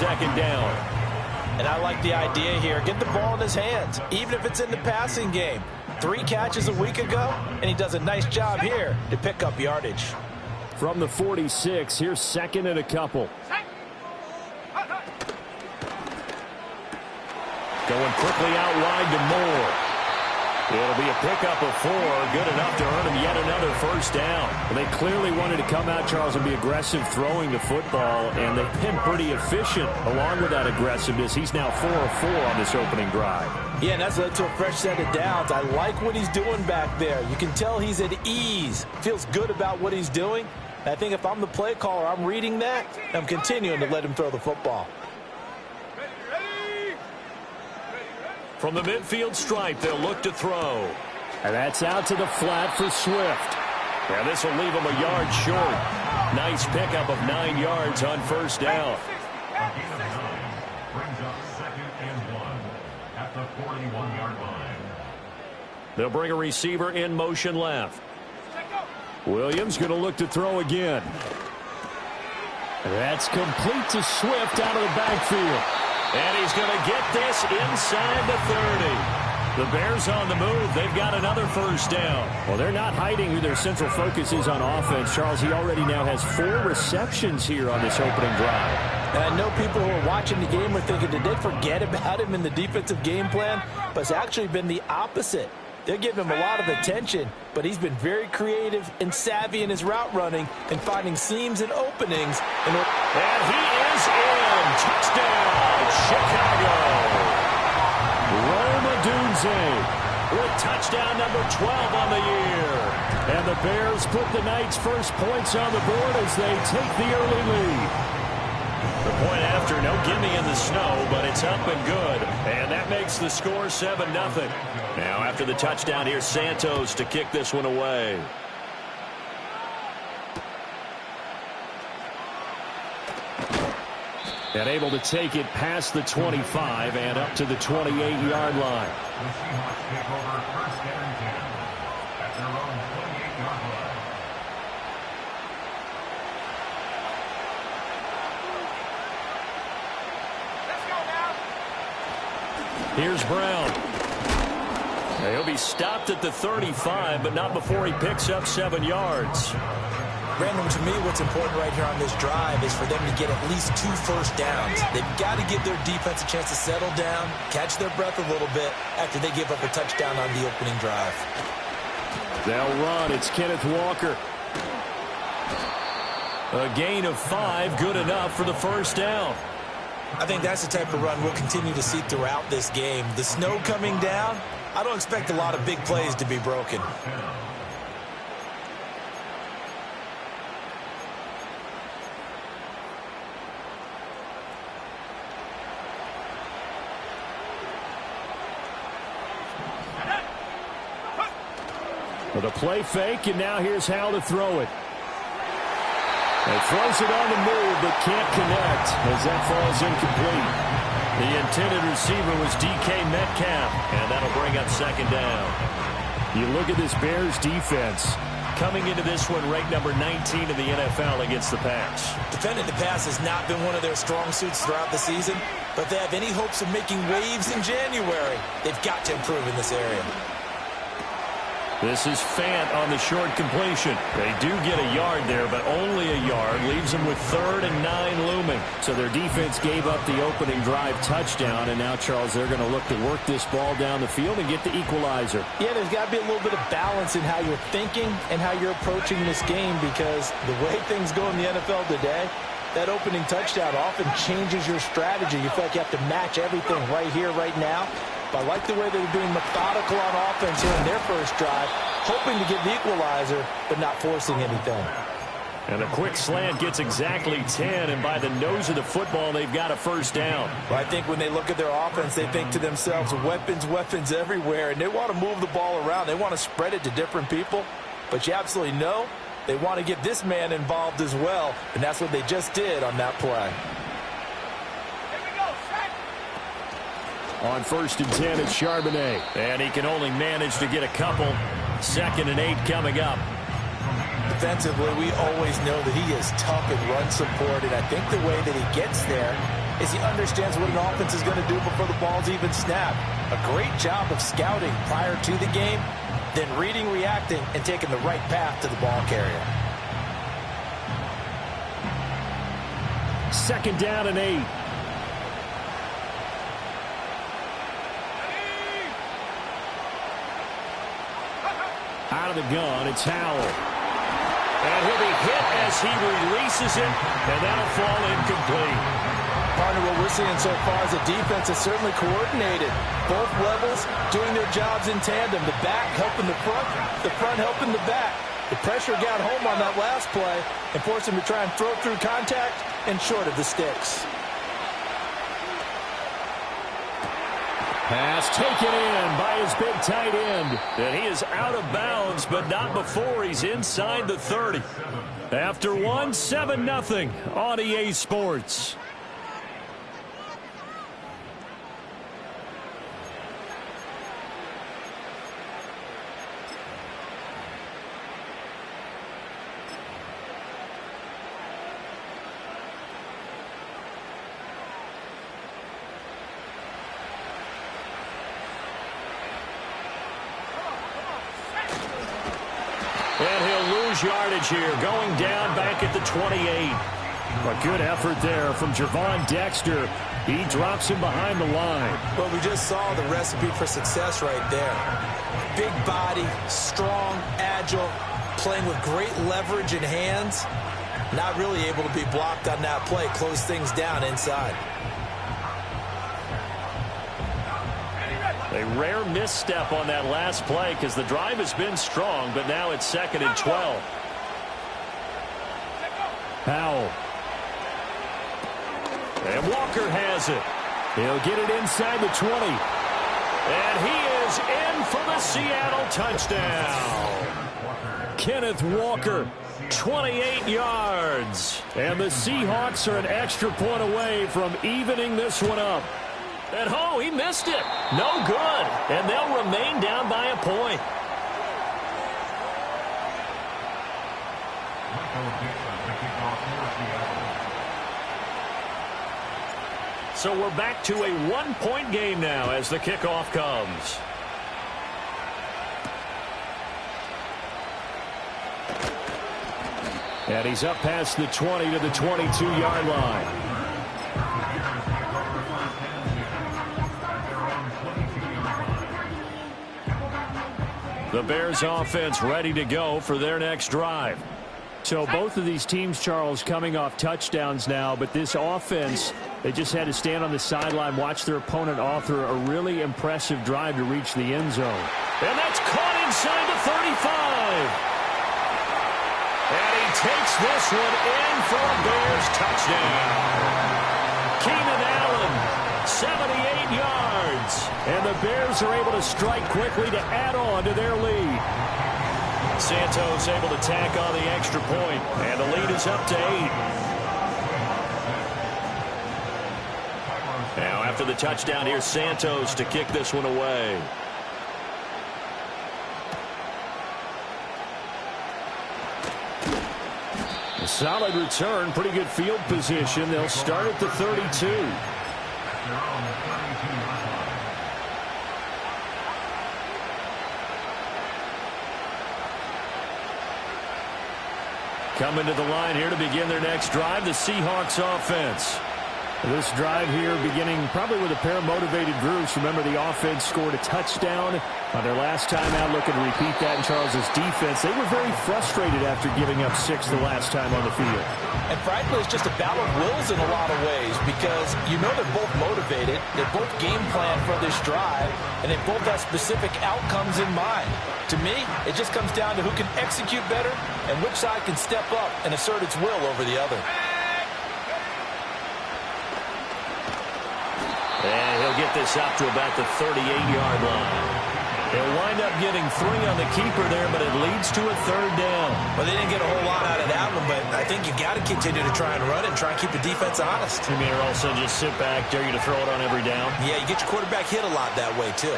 second down. And I like the idea here. Get the ball in his hands, even if it's in the passing game. 3 catches a week ago, and he does a nice job here to pick up yardage. From the 46, here's second and a couple. Going quickly out wide to Moore. It'll be a pickup of 4, good enough to earn him yet another first down. Well, they clearly wanted to come out, Charles, and be aggressive throwing the football, and they've been pretty efficient along with that aggressiveness. He's now 4 of 4 on this opening drive. Yeah, and that's led to a fresh set of downs. I like what he's doing back there. You can tell he's at ease, feels good about what he's doing. And I think if I'm the play caller, I'm reading that, and I'm continuing to let him throw the football. From the midfield stripe, they'll look to throw. And that's out to the flat for Swift. Yeah, this will leave him a yard short. Nice pickup of 9 yards on first down. Brings up 2nd and 1 at the 41-yard line. They'll bring a receiver in motion left. Williams going to look to throw again. That's complete to Swift out of the backfield. And he's going to get this inside the 30. The Bears on the move. They've got another first down. Well, they're not hiding who their central focus is on offense. Charles, he already now has 4 receptions here on this opening drive. And I know people who are watching the game are thinking, did they forget about him in the defensive game plan? But it's actually been the opposite. They're giving him a lot of attention, but he's been very creative and savvy in his route running and finding seams and openings. And he is in. Touchdown, Chicago. Rome Odunze with touchdown number 12 on the year. And the Bears put the Knights' first points on the board as they take the early lead. The point after, no gimme in the snow, but it's up and good. And that makes the score 7-0. Now after the touchdown, here's Santos to kick this one away. And able to take it past the 25 and up to the 28-yard line. The Seahawks take over 1st and 10 at their own 28-yard line. Here's Brown. He'll be stopped at the 35, but not before he picks up 7 yards. Brandon, to me, what's important right here on this drive is for them to get at least 2 first downs. They've got to give their defense a chance to settle down, catch their breath a little bit after they give up a touchdown on the opening drive. They'll run. It's Kenneth Walker. A gain of 5, good enough for the first down. I think that's the type of run we'll continue to see throughout this game. The snow coming down, I don't expect a lot of big plays to be broken. With a play fake, and now here's how to throw it. He throws it on the move, but can't connect as that falls incomplete. The intended receiver was DK Metcalf, and that'll bring up second down. You look at this Bears defense. Coming into this one, ranked number 19 in the NFL against the pass. Defending the pass has not been one of their strong suits throughout the season, but if they have any hopes of making waves in January, they've got to improve in this area. This is Fant on the short completion. They do get a yard there, but only a yard. Leaves them with 3rd and 9 looming. So their defense gave up the opening drive touchdown, and now, Charles, they're going to look to work this ball down the field and get the equalizer. Yeah, there's got to be a little bit of balance in how you're thinking and how you're approaching this game, because the way things go in the NFL today, that opening touchdown often changes your strategy. You feel like you have to match everything right here, right now. But I like the way they're being methodical on offense here in their first drive, hoping to get the equalizer, but not forcing anything. And a quick slant gets exactly 10, and by the nose of the football, they've got a first down. Well, I think when they look at their offense, they think to themselves, weapons, weapons everywhere, and they want to move the ball around. They want to spread it to different people, but you absolutely know they want to get this man involved as well, and that's what they just did on that play. On 1st and 10, it's Charbonnet. And he can only manage to get a couple. 2nd and 8 coming up. Defensively, we always know that he is tough in run support, and I think the way that he gets there is he understands what an offense is going to do before the ball's even snapped. A great job of scouting prior to the game, then reading, reacting, and taking the right path to the ball carrier. 2nd down and 8. Out of the gun, it's Howell. And he'll be hit as he releases it, and that'll fall incomplete. Partner, what we're seeing so far is a defense is certainly coordinated. Both levels doing their jobs in tandem. The back helping the front helping the back. The pressure got home on that last play and forced him to try and throw through contact and short of the sticks. Pass taken in by his big tight end. And he is out of bounds, but not before he's inside the 30. After one, 7-0 on EA Sports. And he'll lose yardage here, going down back at the 28. A good effort there from Javon Dexter. He drops him behind the line. Well, we just saw the recipe for success right there. Big body, strong, agile, playing with great leverage in hands. Not really able to be blocked on that play. Close things down inside. A rare misstep on that last play because the drive has been strong, but now it's 2nd and 12. Howell. And Walker has it. He'll get it inside the 20. And he is in for the Seattle touchdown. Kenneth Walker, 28 yards. And the Seahawks are an extra point away from evening this one up. And oh, he missed it. No good. And they'll remain down by a point. So we're back to a one-point game now as the kickoff comes. And he's up past the 20 to the 22-yard line. The Bears offense ready to go for their next drive. So both of these teams, Charles, coming off touchdowns now, but this offense, they just had to stand on the sideline, watch their opponent author a really impressive drive to reach the end zone. And that's caught inside the 35. And he takes this one in for a Bears touchdown. Keenan Allen, 78 yards. And the Bears are able to strike quickly to add on to their lead. Santos able to tack on the extra point, and the lead is up to 8. Now after the touchdown, here's Santos to kick this one away. A solid return, pretty good field position. They'll start at the 32. Coming to the line here to begin their next drive, the Seahawks offense. This drive here beginning probably with a pair of motivated groups. Remember, the offense scored a touchdown on their last time out, looking to repeat that in Charles's defense. They were very frustrated after giving up 6 the last time on the field. And frankly, it's just a battle of wills in a lot of ways because you know they're both motivated, they both game plan for this drive, and they both have specific outcomes in mind. To me, it just comes down to who can execute better and which side can step up and assert its will over the other. And he'll get this out to about the 38-yard line. They'll wind up getting 3 on the keeper there, but it leads to a 3rd down. Well, they didn't get a whole lot out of that one, but I think you got to continue to try and run it and try and keep the defense honest. You mean, or also just sit back, dare you to throw it on every down? Yeah, you get your quarterback hit a lot that way, too.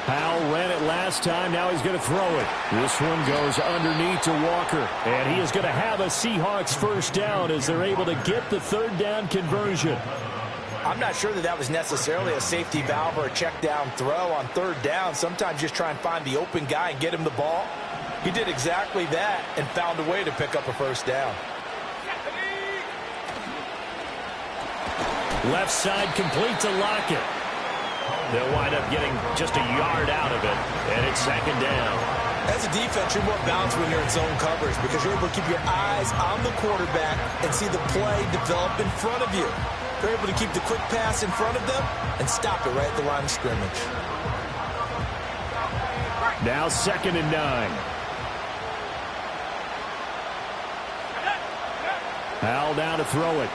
Powell ran it last last time. Now he's going to throw it. This one goes underneath to Walker. And he is going to have a Seahawks first down as they're able to get the third down conversion. I'm not sure that that was necessarily a safety valve or a check down throw on third down. Sometimes just try and find the open guy and get him the ball. He did exactly that and found a way to pick up a first down. Left side complete to Lockett. They'll wind up getting just a yard out of it, and it's second down. As a defense, you're more balanced when you're in zone coverage because you're able to keep your eyes on the quarterback and see the play develop in front of you. They're able to keep the quick pass in front of them and stop it right at the line of scrimmage. Now 2nd and 9. Howell down to throw it.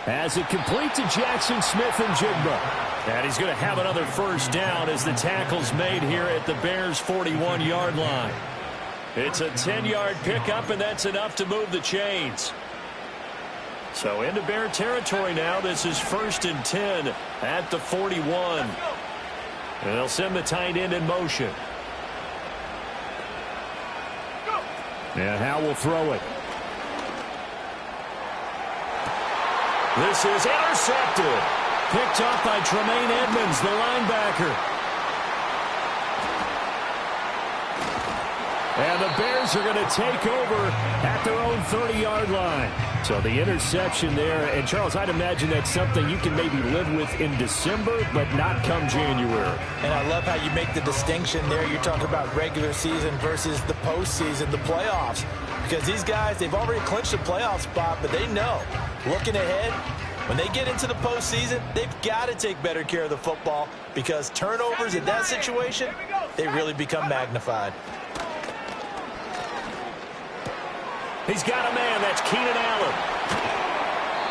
As it complete to Jackson Smith and Jigba. And he's going to have another first down as the tackle's made here at the Bears' 41-yard line. It's a 10-yard pickup, and that's enough to move the chains. So into Bear territory now. This is 1st and 10 at the 41. And they'll send the tight end in motion. And Howell will throw it. This is intercepted. Picked up by Tremaine Edmonds, the linebacker. And the Bears are going to take over at their own 30-yard line. So the interception there. And, Charles, I'd imagine that's something you can maybe live with in December, but not come January. And I love how you make the distinction there. You're talking about regular season versus the postseason, the playoffs. Because these guys, they've already clinched a playoff spot, but they know, looking ahead, when they get into the postseason, they've got to take better care of the football because turnovers in that situation, they really become magnified. He's got a man. That's Keenan Allen.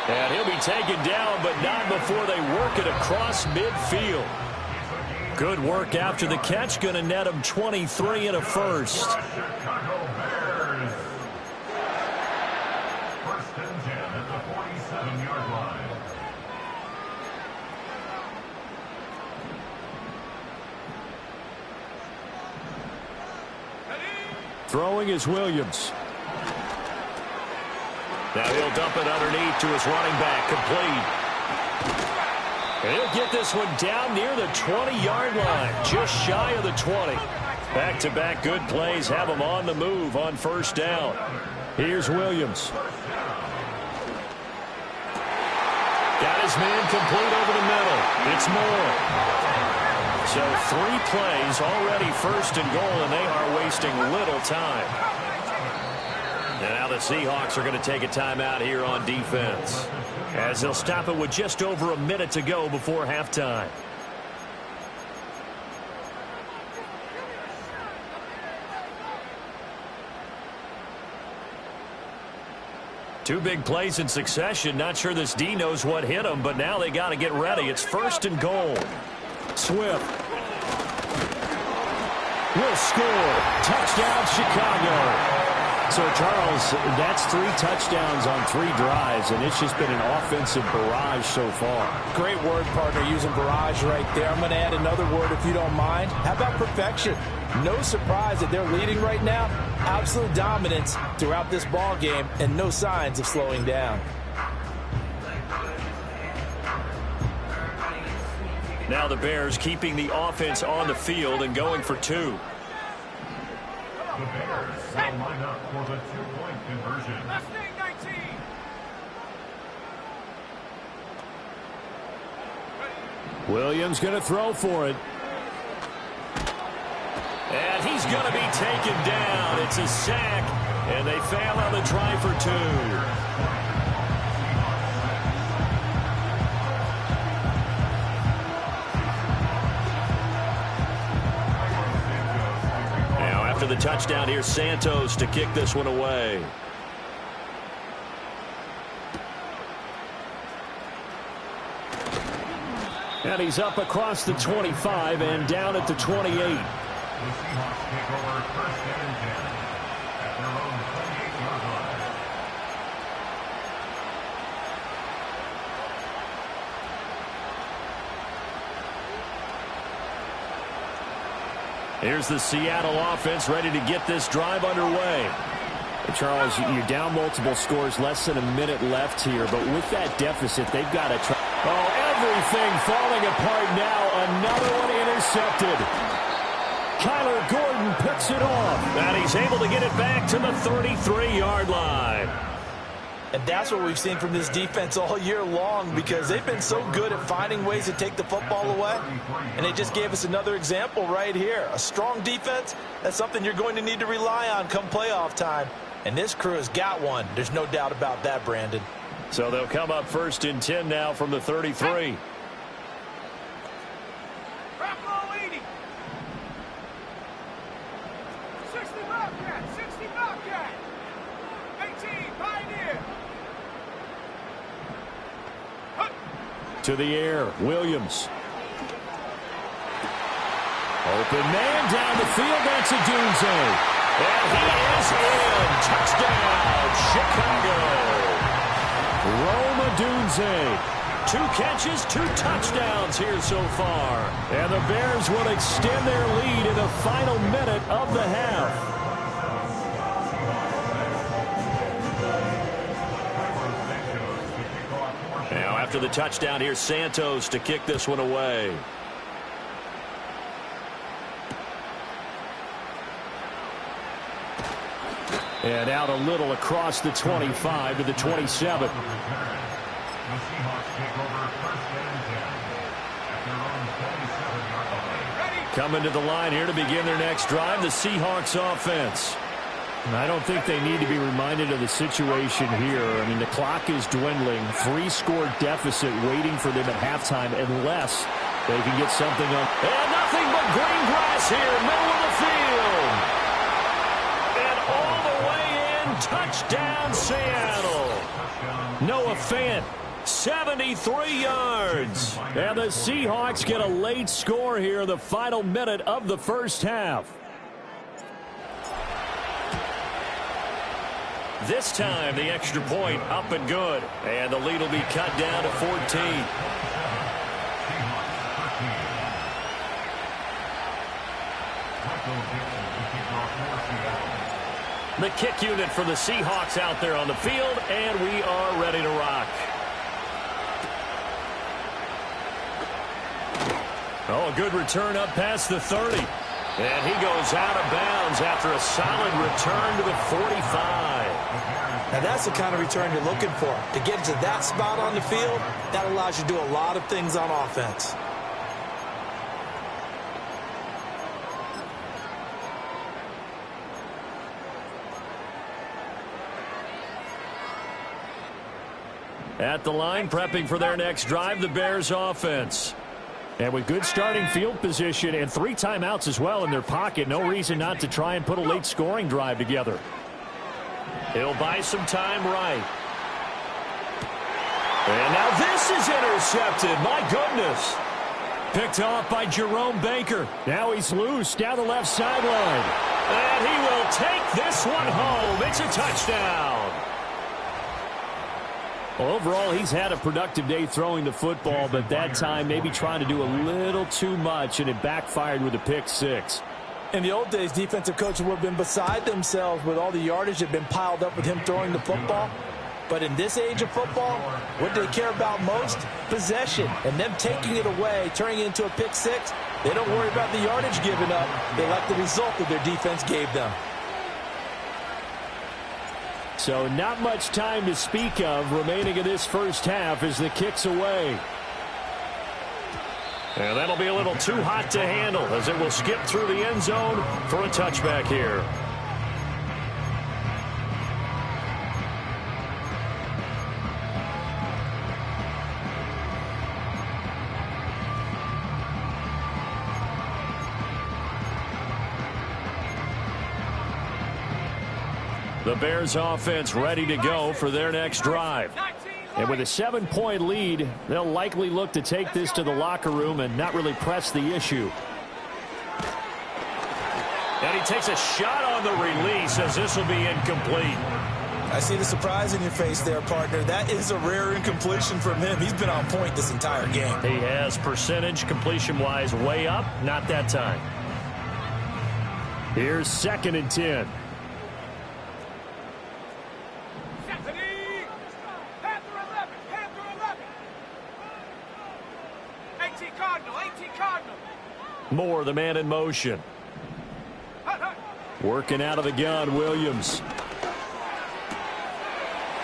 And he'll be taken down, but not before they work it across midfield. Good work after the catch. Going to net him 23 and a first. Throwing is Williams. Now he'll dump it underneath to his running back, complete. And he'll get this one down near the 20-yard line, just shy of the 20. Back-to-back good plays have him on the move on first down. Here's Williams. Got his man complete over the middle. It's Moore. So 3 plays already 1st and goal, and they are wasting little time. And now the Seahawks are going to take a timeout here on defense as they'll stop it with just over a minute to go before halftime. Two big plays in succession. Not sure this D knows what hit him, but now they got to get ready. It's 1st and goal. Swift will score. Touchdown, Chicago. So, Charles, that's 3 touchdowns on 3 drives, and it's just been an offensive barrage so far. Great word, partner, using barrage right there. I'm going to add another word if you don't mind. How about perfection? No surprise that they're leading right now. Absolute dominance throughout this ball game and no signs of slowing down. Now the Bears keeping the offense on the field and going for 2. The Bears will line up for the 2-point conversion. Williams going to throw for it. And he's going to be taken down. It's a sack, and they fail on the try for 2. Now after the touchdown, here's Santos to kick this one away. And he's up across the 25 and down at the 28. The Seahawks take over 1st and 10 at their own 28-yard line. Here's the Seattle offense ready to get this drive underway. Charles, you're down multiple scores, less than a minute left here, but with that deficit, they've got to try. Oh, everything falling apart now. Another one intercepted. Kyler Gordon picks it off, and he's able to get it back to the 33-yard line. And that's what we've seen from this defense all year long, because they've been so good at finding ways to take the football away. And they just gave us another example right here. A strong defense, that's something you're going to need to rely on come playoff time. And this crew has got one. There's no doubt about that, Brandon. So they'll come up 1st and 10 now from the 33. To the air, Williams. Open man down the field. That's a Dunze. And he is in. Touchdown, Chicago. Rome Odunze. 2 catches, 2 touchdowns here so far. And the Bears will extend their lead in the final minute of the half. Now after the touchdown, here's Santos to kick this one away. And out a little across the 25 to the 27. Coming to the line here to begin their next drive, the Seahawks offense. I don't think they need to be reminded of the situation here. I mean, the clock is dwindling. 3-score deficit waiting for them at halftime unless they can get something on. And nothing but green grass here, middle of the field. And all the way in, touchdown Seattle. Noah Fant, 73 yards. And the Seahawks get a late score here in the final minute of the first half. This time, the extra point up and good. And the lead will be cut down to 14. The kick unit for the Seahawks out there on the field, and we are ready to rock. Oh, a good return up past the 30. And he goes out of bounds after a solid return to the 45. Now that's the kind of return you're looking for. To get to that spot on the field, that allows you to do a lot of things on offense. At the line, prepping for their next drive, the Bears offense. And with good starting field position and 3 timeouts as well in their pocket, no reason not to try and put a late scoring drive together. He'll buy some time right. And now this is intercepted. My goodness. Picked off by Jerome Baker. Now he's loose down the left sideline. And he will take this one home. It's a touchdown. Well, overall, he's had a productive day throwing the football, but that time maybe trying to do a little too much, and it backfired with a pick 6. In the old days, defensive coaches would have been beside themselves with all the yardage that had been piled up with him throwing the football. But in this age of football, what they care about most? Possession. And them taking it away, turning it into a pick 6, they don't worry about the yardage given up. They like the result that their defense gave them. So not much time to speak of remaining in this first half as the kick's away. And that'll be a little too hot to handle as it will skip through the end zone for a touchback here. The Bears offense ready to go for their next drive. And with a 7-point lead, they'll likely look to take this to the locker room and not really press the issue. And he takes a shot on the release as this will be incomplete. I see the surprise in your face there, partner. That is a rare incompletion from him. He's been on point this entire game. He has percentage completion-wise way up. Not that time. Here's 2nd and 10. Moore, the man in motion. Working out of the gun, Williams.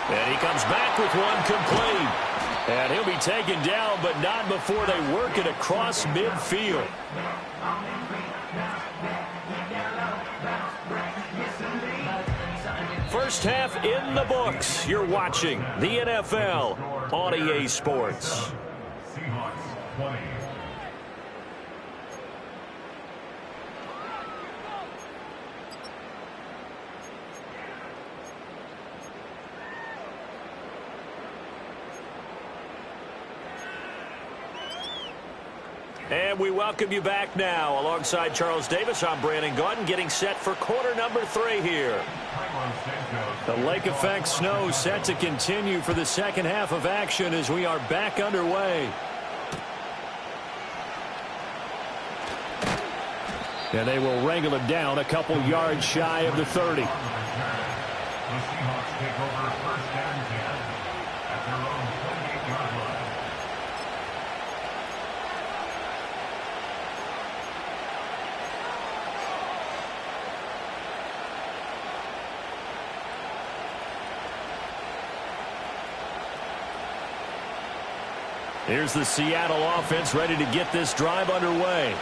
And he comes back with one complete. And he'll be taken down, but not before they work it across midfield. First half in the books. You're watching the NFL on EA Sports. Seahawks 20. And we welcome you back now. Alongside Charles Davis, I'm Brandon Gaudin, getting set for quarter number 3 here. The lake effect snow set to continue for the second half of action as we are back underway. And they will wrangle it down a couple yards shy of the 30. The Seahawks take over 1st and 10 at their own 28-yard line. Here's the Seattle offense ready to get this drive underway.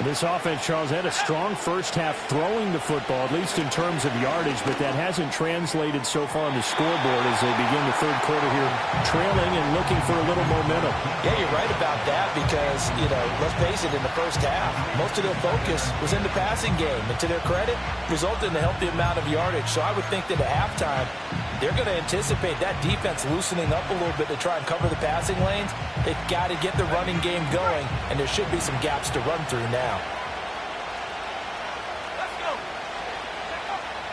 This offense, Charles, had a strong first half throwing the football, at least in terms of yardage, but that hasn't translated so far on the scoreboard as they begin the third quarter here, trailing and looking for a little momentum. Yeah, you're right about that because, let's face it, in the first half, most of their focus was in the passing game. And to their credit, resulted in a healthy amount of yardage. So I would think that at halftime, they're going to anticipate that defense loosening up a little bit to try and cover the passing lanes. They've got to get the running game going, and there should be some gaps to run through now.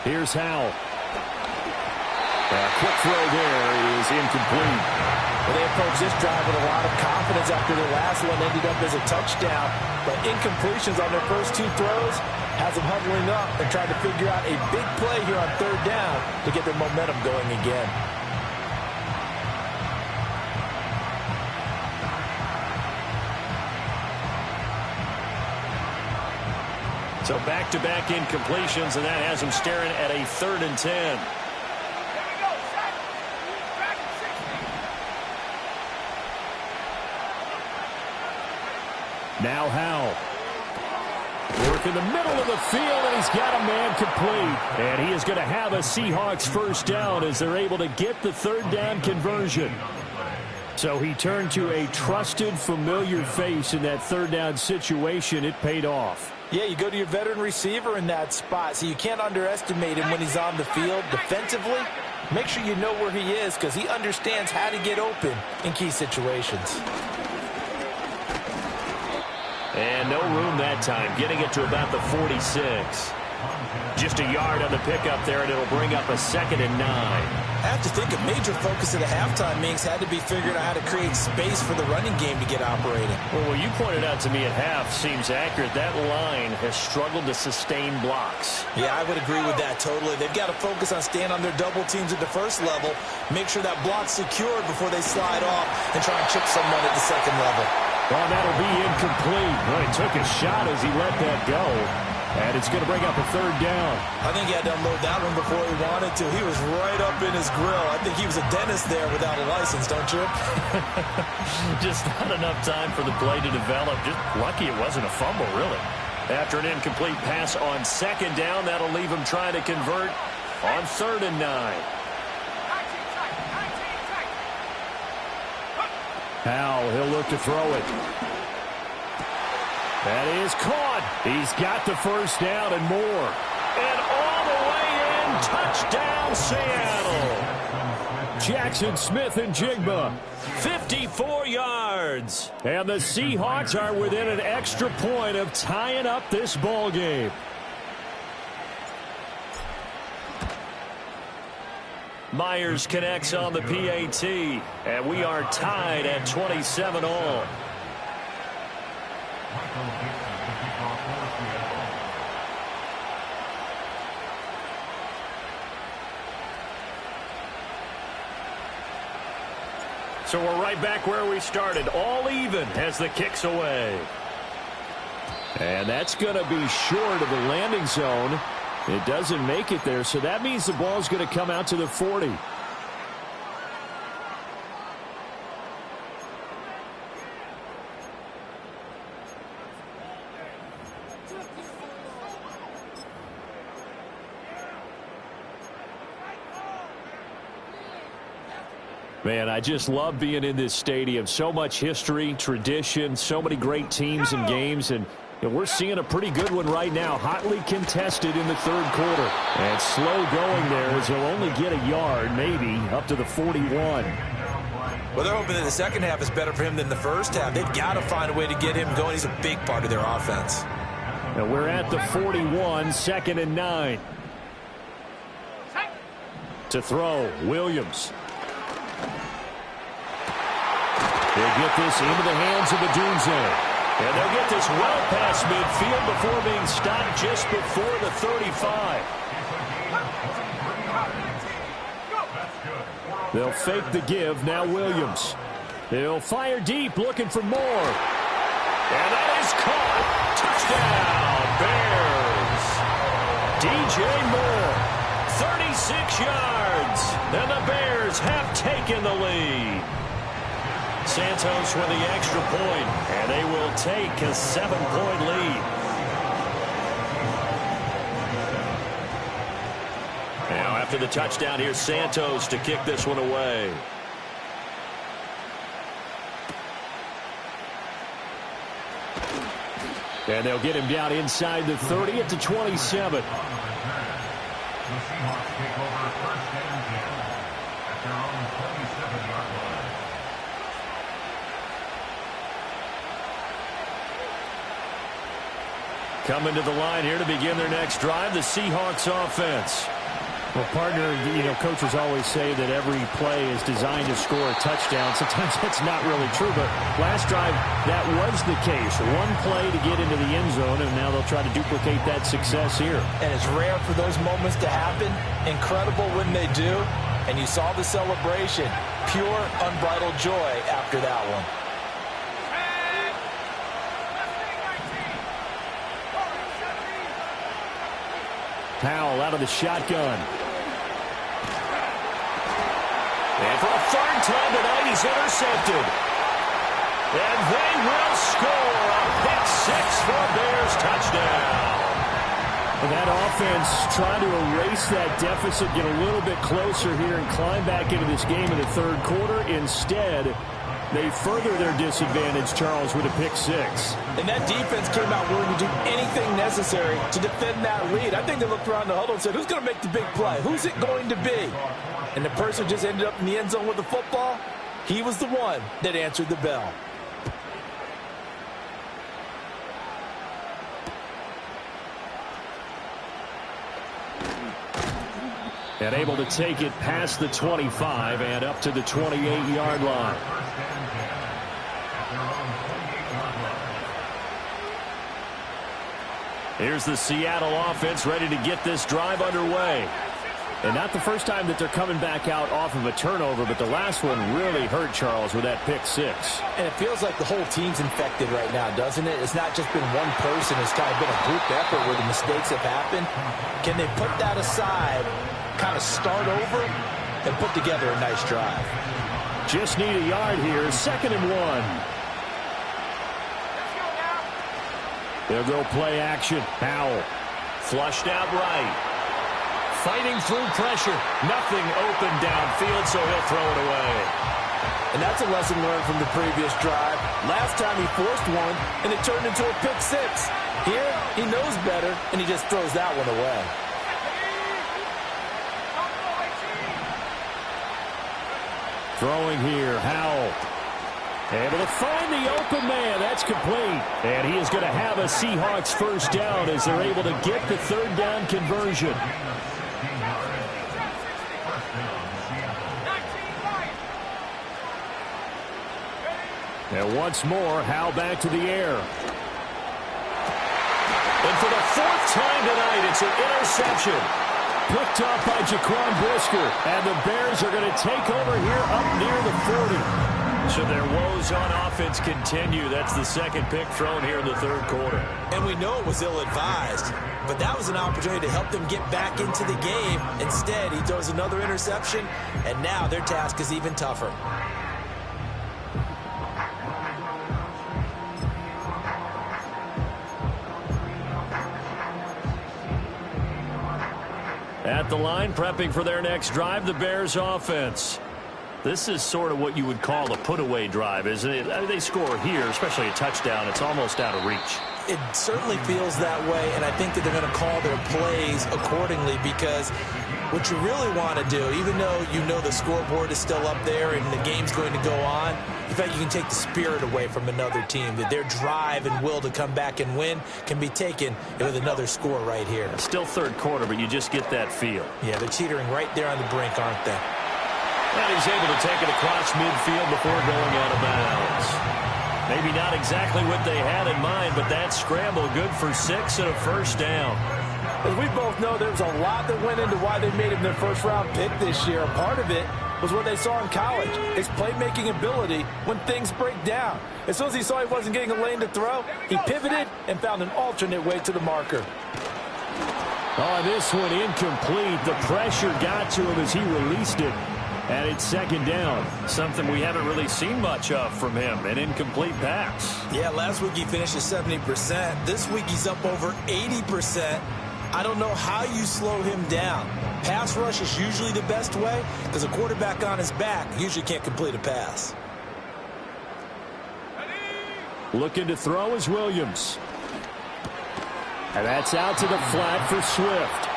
Here's Howell. A quick throw there is incomplete. Well, they approached this drive with a lot of confidence after their last one ended up as a touchdown. But incompletions on their first 2 throws has them huddling up and trying to figure out a big play here on 3rd down to get their momentum going again. So back-to-back incompletions, and that has them staring at a 3rd and 10. Now Howell. Work in the middle of the field, and he's got a man complete. And he is going to have a Seahawks first down as they're able to get the 3rd down conversion. So he turned to a trusted, familiar face in that 3rd down situation. It paid off. Yeah, you go to your veteran receiver in that spot, so you can't underestimate him when he's on the field defensively. Make sure you know where he is because he understands how to get open in key situations. And no room that time, getting it to about the 46. Just a yard on the pickup there, and it'll bring up a 2nd and 9. I have to think a major focus of the halftime meetings had to be figuring out how to create space for the running game to get operating. Well, what you pointed out to me at half seems accurate. That line has struggled to sustain blocks. Yeah, I would agree with that totally. They've got to focus on staying on their double teams at the first level, make sure that block's secured before they slide off and try and chip someone at the 2nd level. Well, that'll be incomplete. Well, he took a shot as he let that go. And it's going to bring up a 3rd down. I think he had to unload that one before he wanted to. He was right up in his grill. I think he was a dentist there without a license, don't you? Just not enough time for the play to develop. Just lucky it wasn't a fumble, really. After an incomplete pass on 2nd down, that'll leave him trying to convert on 3rd and 9. Howell, he'll look to throw it. That is caught. He's got the first down and more. And all the way in, touchdown Seattle. Jackson Smith and Jigba, 54 yards. And the Seahawks are within an extra point of tying up this ball game. Myers connects on the PAT, and we are tied at 27 all. So we're right back where we started, all even as the kick's away. And that's going to be short of the landing zone. It doesn't make it there, so that means the ball's going to come out to the 40. Man, I just love being in this stadium. So much history, tradition, so many great teams and games, and we're seeing a pretty good one right now. Hotly contested in the third quarter. And slow going there as he'll only get a yard, maybe, up to the 41. Well, they're hoping that the second half is better for him than the first half. They've got to find a way to get him going. He's a big part of their offense. And we're at the 41, 2nd and 9. To throw, Williams. They'll get this into the hands of Adunze. And they'll get this well past midfield before being stopped just before the 35. They'll fake the give. Now Williams. They'll fire deep, looking for more. And that is caught. Touchdown, Bears. DJ Moore, 36 yards. And the Bears have taken the lead. Santos with the extra point, and they will take a 7-point lead. Now after the touchdown, here's Santos to kick this one away. And they'll get him down inside the 30 at the 27. Coming to the line here to begin their next drive, the Seahawks offense. Well, partner, coaches always say that every play is designed to score a touchdown. Sometimes that's not really true, but last drive, that was the case. One play to get into the end zone, and now they'll try to duplicate that success here. And it's rare for those moments to happen. Incredible when they do. And you saw the celebration. Pure, unbridled joy after that one. Powell out of the shotgun. And for a third time tonight, he's intercepted. And they will score a pick six for a Bears touchdown. And that offense trying to erase that deficit, get a little bit closer here and climb back into this game in the third quarter. Instead, they further their disadvantage, Charles, with a pick six. And that defense came out willing to do anything necessary to defend that lead. I think they looked around the huddle and said, who's going to make the big play? Who's it going to be? And the person just ended up in the end zone with the football. He was the one that answered the bell. And able to take it past the 25 and up to the 28-yard line. Here's the Seattle offense ready to get this drive underway. And not the first time that they're coming back out off of a turnover, but the last one really hurt, Charles, with that pick six. And it feels like the whole team's infected right now, doesn't it? It's not just been one person. It's kind of been a group effort where the mistakes have happened. Can they put that aside, kind of start over, and put together a nice drive? Just need a yard here. 2nd and 1. They'll go play action. Powell flushed out right. Fighting through pressure. Nothing open downfield, so he'll throw it away. And that's a lesson learned from the previous drive. Last time he forced one, and it turned into a pick six. Here, he knows better, and he just throws that one away. Throwing here, Howell. Able to find the open man. That's complete. And he is going to have a Seahawks first down as they're able to get the third down conversion. And once more, Howell back to the air. And for the 4th time tonight, it's an interception. Picked off by Jaquan Brisker. And the Bears are going to take over here up near the 40. So their woes on offense continue. That's the second pick thrown here in the third quarter. And we know it was ill-advised, but that was an opportunity to help them get back into the game. Instead, he throws another interception, and now their task is even tougher. At the line, prepping for their next drive, the Bears offense. This is sort of what you would call a put-away drive, isn't it? I mean, they score here, especially a touchdown. It's almost out of reach. It certainly feels that way, and I think that they're going to call their plays accordingly, because what you really want to do, even though you know the scoreboard is still up there and the game's going to go on, in fact, you can take the spirit away from another team, that their drive and will to come back and win can be taken with another score right here. Still third quarter, but you just get that feel. Yeah, they're teetering right there on the brink, aren't they? And he's able to take it across midfield before going out of bounds. Maybe not exactly what they had in mind, but that scramble good for 6 and a first down. As we both know, there's a lot that went into why they made him their first-round pick this year. Part of it was what they saw in college, his playmaking ability when things break down. As soon as he saw he wasn't getting a lane to throw, he pivoted and found an alternate way to the marker. Oh, this one incomplete. The pressure got to him as he released it. And it's second down. Something we haven't really seen much of from him, an incomplete pass. Yeah, last week he finished at 70%. This week he's up over 80%. I don't know how you slow him down. Pass rush is usually the best way, because a quarterback on his back usually can't complete a pass. Looking to throw is Williams. And that's out to the flat for Swift.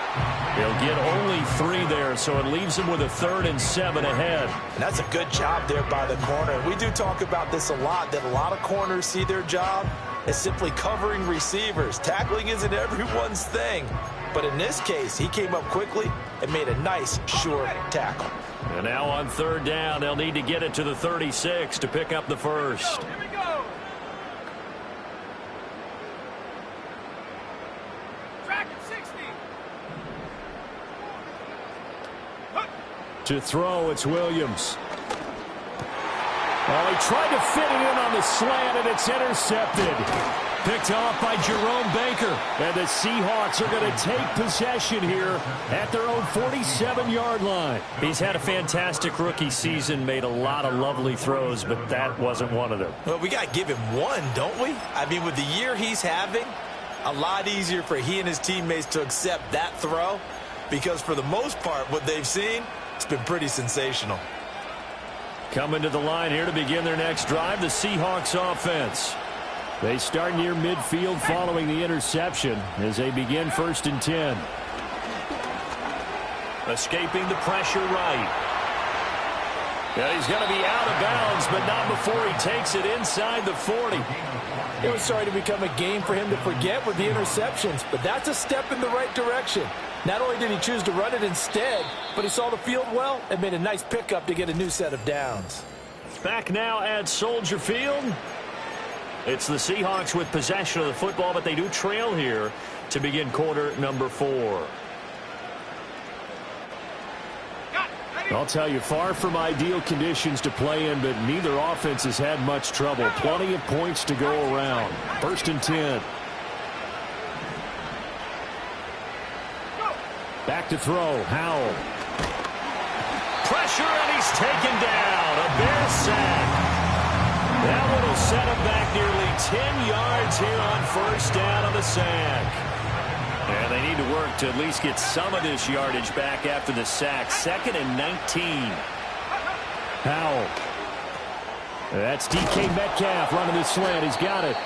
He'll get only 3 there, so it leaves him with a 3rd and 7 ahead. And that's a good job there by the corner. We do talk about this a lot, that a lot of corners see their job as simply covering receivers. Tackling isn't everyone's thing. But in this case, he came up quickly and made a nice, sure tackle. And now on 3rd down, they'll need to get it to the 36 to pick up the first. Here we go. Track at 60. To throw, it's Williams. Oh, he tried to fit it in on the slant, and it's intercepted. Picked off by Jerome Baker. And the Seahawks are going to take possession here at their own 47-yard line. He's had a fantastic rookie season, made a lot of lovely throws, but that wasn't one of them. Well, we got to give him one, don't we? I mean, with the year he's having, a lot easier for he and his teammates to accept that throw, because for the most part, what they've seen, it's been pretty sensational. Coming to the line here to begin their next drive, the Seahawks offense. They start near midfield following the interception as they begin 1st and 10. Escaping the pressure right. Yeah, he's going to be out of bounds, but not before he takes it inside the 40. It was starting to become a game for him to forget with the interceptions, but that's a step in the right direction. Not only did he choose to run it instead, but he saw the field well and made a nice pickup to get a new set of downs. Back now at Soldier Field. It's the Seahawks with possession of the football, but they do trail here to begin quarter number 4. I'll tell you, far from ideal conditions to play in, but neither offense has had much trouble. Plenty of points to go around. 1st and 10. Back to throw, Howell. Pressure, and he's taken down. A Bear sack. That one will set him back nearly 10 yards here on 1st down on the sack. And they need to work to at least get some of this yardage back after the sack. 2nd and 19. Howell. That's DK Metcalf running the slant. He's got it.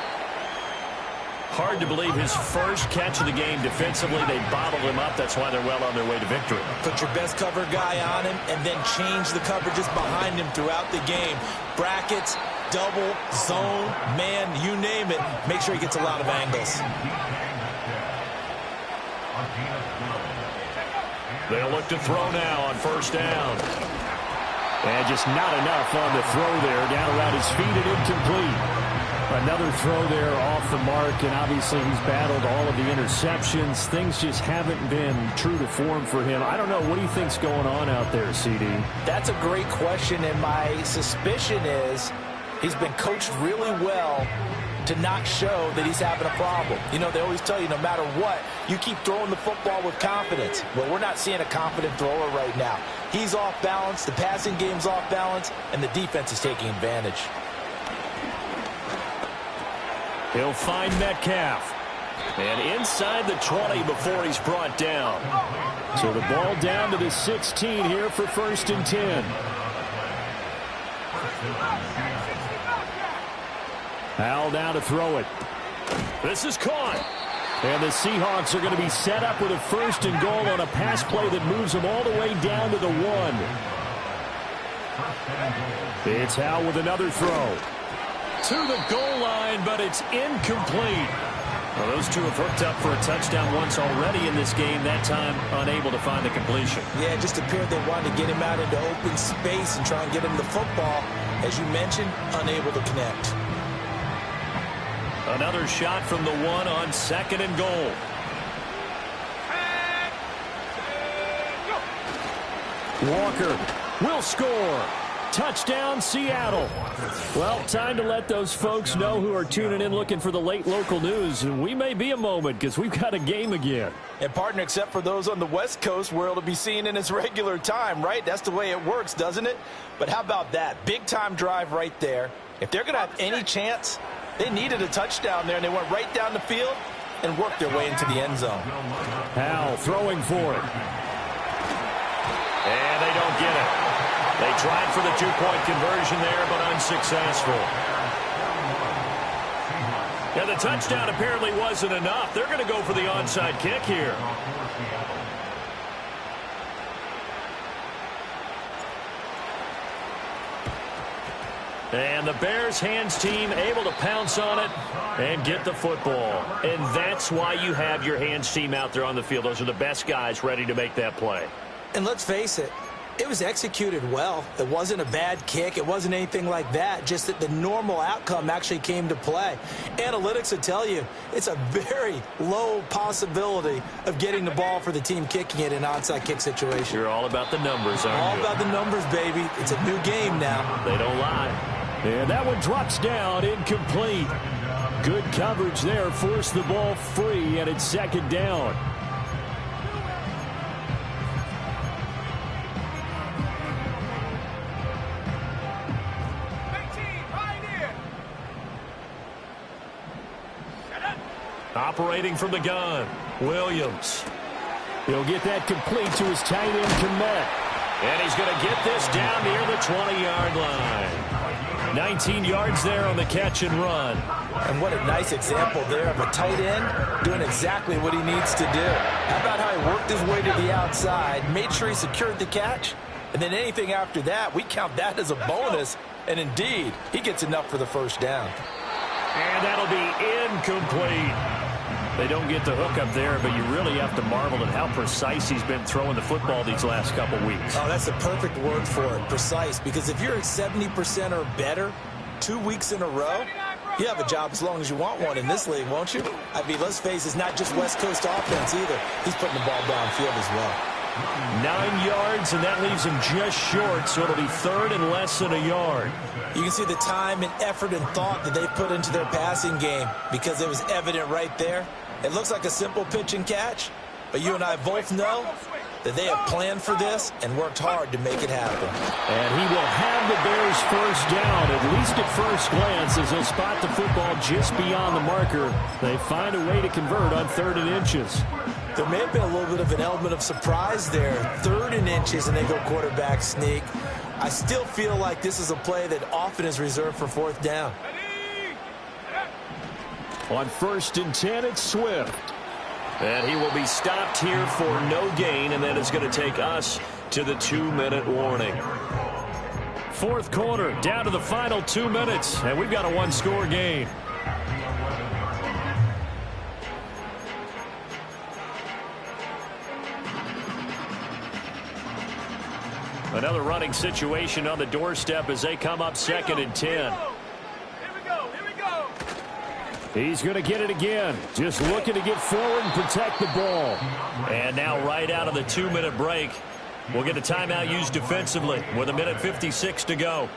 Hard to believe his first catch of the game defensively. They bottled him up. That's why they're well on their way to victory. Put your best cover guy on him and then change the coverages behind him throughout the game. Brackets, double, zone, man, you name it. Make sure he gets a lot of angles. They'll look to throw now on 1st down. And just not enough on the throw there. Down around his feet and incomplete. Another throw there off the mark, and obviously he's battled all of the interceptions. Things just haven't been true to form for him. I don't know. What do you think's going on out there, CD? That's a great question, and my suspicion is he's been coached really well to not show that he's having a problem. You know, they always tell you no matter what, you keep throwing the football with confidence. Well, we're not seeing a confident thrower right now. He's off balance, the passing game's off balance, and the defense is taking advantage. He'll find Metcalf. And inside the 20 before he's brought down. So the ball down to the 16 here for 1st and 10. Howell now to throw it. This is caught. And the Seahawks are going to be set up with a 1st and goal on a pass play that moves them all the way down to the 1. It's Howell with another throw. To the goal line, but it's incomplete. Well, those two have hooked up for a touchdown once already in this game, that time unable to find the completion. Yeah, it just appeared they wanted to get him out into open space and try and get him the football. As you mentioned, unable to connect. Another shot from the 1 on 2nd and goal. Walker will score. Touchdown, Seattle. Well, time to let those folks know who are tuning in looking for the late local news. And we may be a moment because we've got a game again. And, partner, except for those on the West Coast where it'll be seen in its regular time, right? That's the way it works, doesn't it? But how about that? Big-time drive right there. If they're going to have any chance, they needed a touchdown there, and they went right down the field and worked their way into the end zone. Howell throwing for it. And they don't get it. They tried for the 2-point conversion there, but unsuccessful. Yeah, the touchdown apparently wasn't enough. They're going to go for the onside kick here. And the Bears hands team able to pounce on it and get the football. And that's why you have your hands team out there on the field. Those are the best guys ready to make that play. And let's face it, it was executed well. It wasn't a bad kick. It wasn't anything like that. Just that the normal outcome actually came to play. Analytics will tell you it's a very low possibility of getting the ball for the team kicking it in an onside kick situation. You're all about the numbers, aren't you? All about the numbers, baby. It's a new game now. They don't lie. And that one drops down, incomplete. Good coverage there. Forced the ball free, and it's 2nd down. Operating from the gun, Williams. He'll get that complete to his tight end, Komet. And he's going to get this down near the 20-yard line. 19 yards there on the catch and run. And what a nice example there of a tight end doing exactly what he needs to do. How about how he worked his way to the outside, made sure he secured the catch, and then anything after that, we count that as a bonus. And indeed, he gets enough for the 1st down. And that'll be incomplete. They don't get the hook up there, but you really have to marvel at how precise he's been throwing the football these last couple weeks. Oh, that's the perfect word for it, precise, because if you're at 70% or better 2 weeks in a row, you have a job as long as you want one in this league, won't you? I mean, let's face it, it's not just West Coast offense either. He's putting the ball downfield as well. 9 yards, and that leaves him just short, so it'll be 3rd and less than a yard. You can see the time and effort and thought that they put into their passing game because it was evident right there. It looks like a simple pitch and catch, but you and I both know that they have planned for this and worked hard to make it happen. And he will have the Bears 1st down, at least at first glance, as they'll spot the football just beyond the marker. They find a way to convert on 3rd and inches. There may have been a little bit of an element of surprise there. 3rd and inches, and they go quarterback sneak. I still feel like this is a play that often is reserved for 4th down. On 1st and 10, it's Swift. And he will be stopped here for no gain, and then it's going to take us to the 2-minute warning. 4th quarter, down to the final 2 minutes, and we've got a 1-score game. Another running situation on the doorstep as they come up 2nd and 10. Here we go. He's going to get it again. Just looking to get forward and protect the ball. And now right out of the 2-minute break, we'll get a timeout used defensively with 1:56 to go.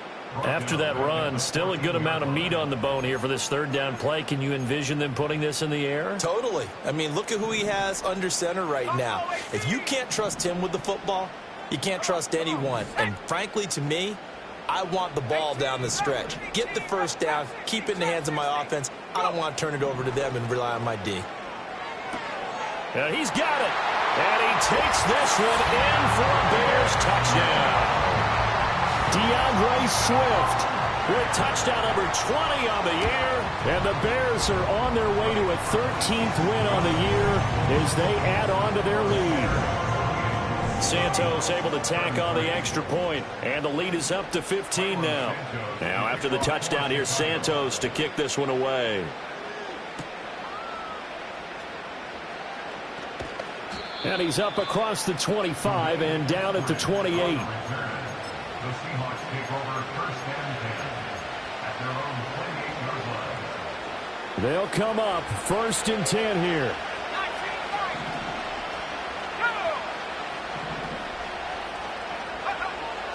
After that run, still a good amount of meat on the bone here for this third down play. Can you envision them putting this in the air? Totally. I mean, look at who he has under center right now. If you can't trust him with the football, you can't trust anyone. And frankly, to me, I want the ball down the stretch. Get the first down, keep it in the hands of my offense. I don't want to turn it over to them and rely on my D. And he's got it. And he takes this one in for a Bears touchdown. DeAndre Swift with touchdown number 20 on the year. And the Bears are on their way to a 13th win on the year as they add on to their lead. Santos able to tack on the extra point, and the lead is up to 15 now. Now after the touchdown, here's Santos to kick this one away. And he's up across the 25 and down at the 28. The Seahawks take over first and 10 at their own 28-yard line. They'll come up first and 10 here.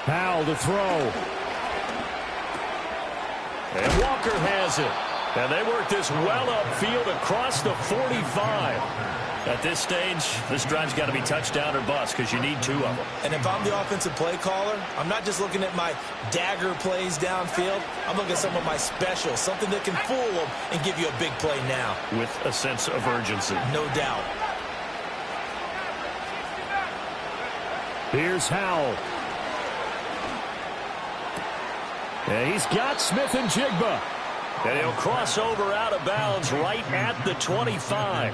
Powell to throw. And Walker has it. And they work this well upfield across the 45. At this stage, this drive's got to be touchdown or bust because you need 2 of them. And if I'm the offensive play caller, I'm not just looking at my dagger plays downfield. I'm looking at some of my specials, something that can fool them and give you a big play now. With a sense of urgency. No doubt. Here's Howell. And he's got Smith and Jigba. And he'll cross over out of bounds right at the 25.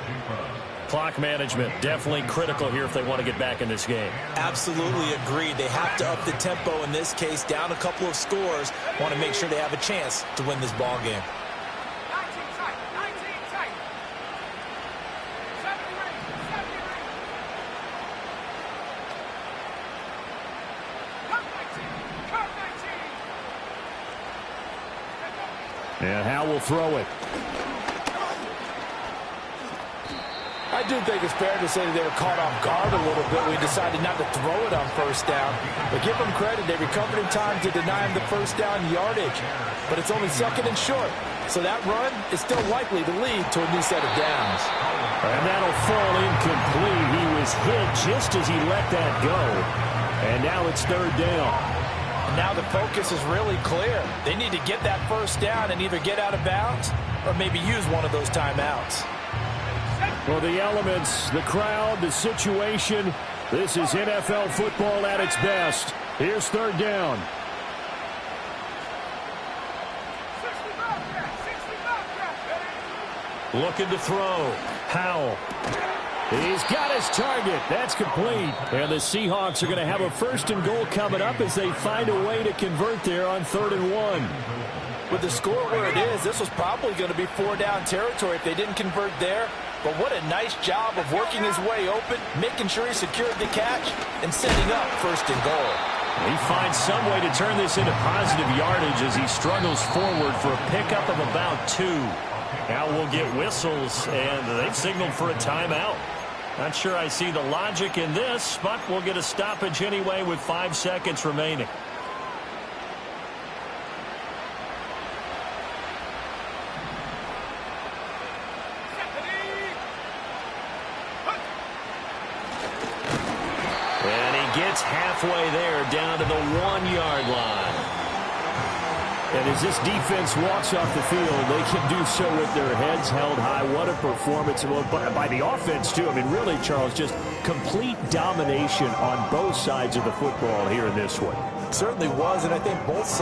Clock management definitely critical here if they want to get back in this game. Absolutely agreed. They have to up the tempo in this case, down a couple of scores. Want to make sure they have a chance to win this ball game. And Howell will throw it. I do think it's fair to say that they were caught off guard a little bit. We decided not to throw it on first down. But give them credit. They recovered in time to deny him the first down yardage. But it's only second and short. So that run is still likely to lead to a new set of downs. And that'll fall incomplete. He was hit just as he let that go. And now it's third down. Now the focus is really clear. They need to get that first down and either get out of bounds or maybe use one of those timeouts. For the elements, the crowd, the situation, this is NFL football at its best. Here's third down. Looking to throw. Howell. He's got his target. That's complete. And the Seahawks are going to have a first and goal coming up as they find a way to convert there on 3rd and 1. With the score where it is, this was probably going to be 4-down territory if they didn't convert there. But what a nice job of working his way open, making sure he secured the catch, and setting up first and goal. He finds some way to turn this into positive yardage as he struggles forward for a pickup of about 2. Now we'll get whistles, and they've signaled for a timeout. Not sure I see the logic in this, but we'll get a stoppage anyway with 5 seconds remaining. And he gets halfway there down to the 1-yard line. And as this defense walks off the field, they can do so with their heads held high. What a performance by the offense, too. I mean, really, Charles, just complete domination on both sides of the football here in this one. Certainly was, and I think both